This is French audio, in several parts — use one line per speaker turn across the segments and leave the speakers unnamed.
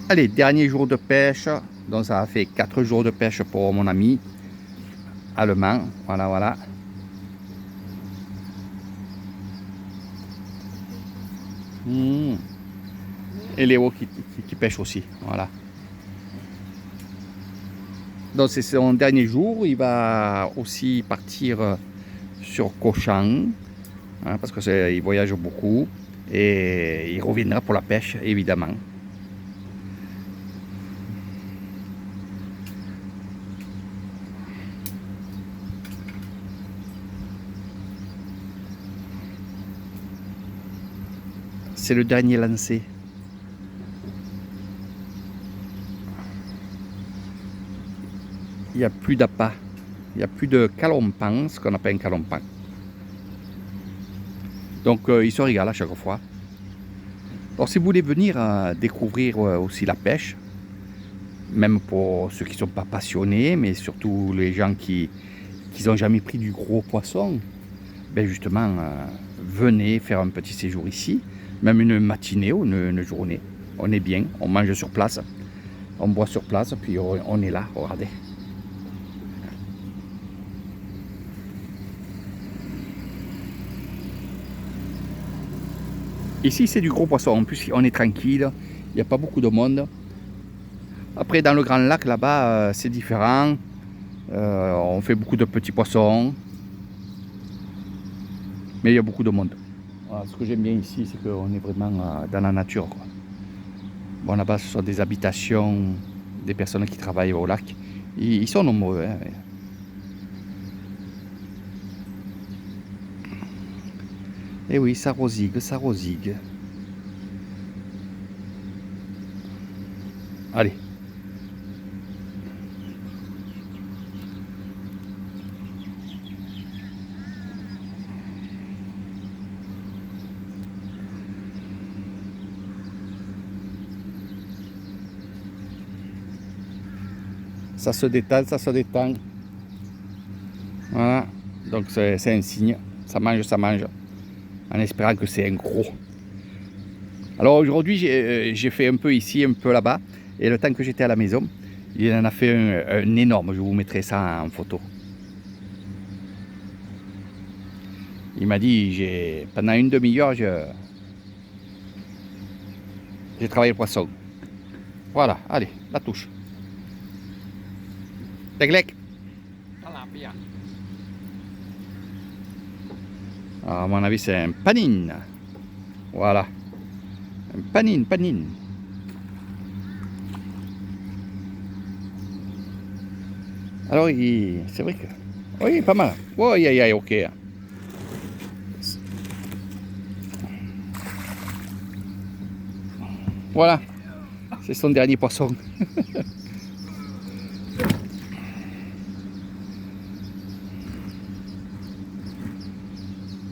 Allez, dernier jour de pêche. Donc ça a fait 4 jours de pêche pour mon ami allemand. Voilà, voilà. Et Léo qui pêche aussi. Voilà. Donc c'est son dernier jour. Il va aussi partir sur Cochin, hein, parce qu'il voyage beaucoup. Et il reviendra pour la pêche, évidemment. C'est le dernier lancé. Il n'y a plus d'appât. Il n'y a plus de calompan, ce qu'on appelle un calompan. Donc il se régale à chaque fois. Alors si vous voulez venir découvrir aussi la pêche, même pour ceux qui ne sont pas passionnés, mais surtout les gens qui n'ont jamais pris du gros poisson, ben justement, venez faire un petit séjour ici, même une matinée ou une journée. On est bien, on mange sur place, on boit sur place, puis on est là, regardez. Ici, c'est du gros poisson. En plus, on est tranquille. Il n'y a pas beaucoup de monde. Après, dans le Grand Lac, là-bas, c'est différent. On fait beaucoup de petits poissons. Mais il y a beaucoup de monde. Voilà, ce que j'aime bien ici, c'est qu'on est vraiment dans la nature, quoi. Bon, là-bas, ce sont des habitations, des personnes qui travaillent au lac. Ils sont nombreux, hein. Et oui, ça rosigue, ça rosigue. Allez. Ça se détale, ça se détend. Voilà. Donc c'est un signe. Ça mange, ça mange. En espérant que c'est un gros. Alors aujourd'hui, j'ai fait un peu ici, un peu là-bas. Et le temps que j'étais à la maison, il en a fait un énorme. Je vous mettrai ça en photo. Il m'a dit, pendant une demi-heure, j'ai travaillé le poisson. Voilà, allez, la touche. Teglec. À mon avis, c'est un panine. Voilà. Un panine, panine. Alors, c'est vrai que... Oui, pas mal. Oui, aïe, aïe, ok. Voilà. C'est son dernier poisson.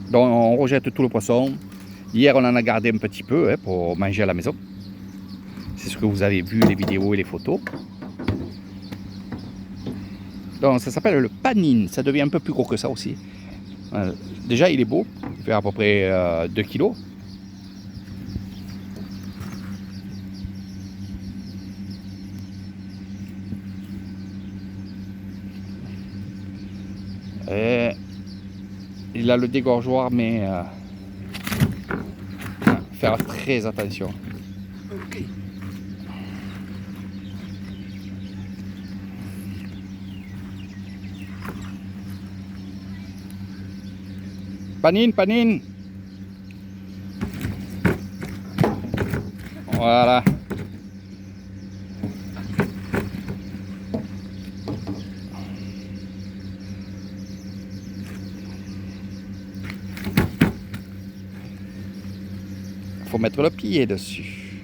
Donc, on rejette tout le poisson. Hier, on en a gardé un petit peu pour manger à la maison. C'est ce que vous avez vu, les vidéos et les photos. Donc, ça s'appelle le panine. Ça devient un peu plus gros que ça aussi. Déjà, il est beau. Il fait à peu près 2 kilos. Et il a le dégorgeoir, mais faire très attention. Ok. Panine, panine. Voilà. Faut mettre le pied dessus.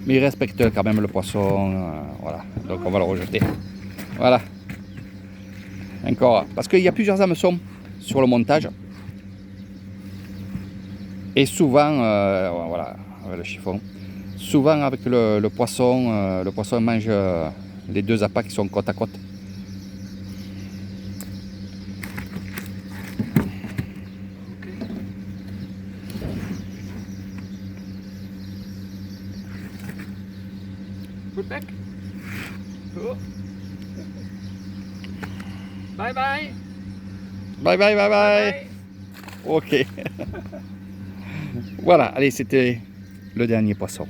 Mais il respecte quand même le poisson. Voilà. Donc on va le rejeter. Voilà. Encore. Parce qu'il y a plusieurs hameçons sur le montage. Et souvent, voilà, avec le chiffon. Souvent avec le poisson mange les deux appâts qui sont côte à côte.
Coup de bec. Oh. Bye bye.
Bye bye, bye bye.
Bye bye.
Ok. Voilà, allez, c'était le dernier poisson.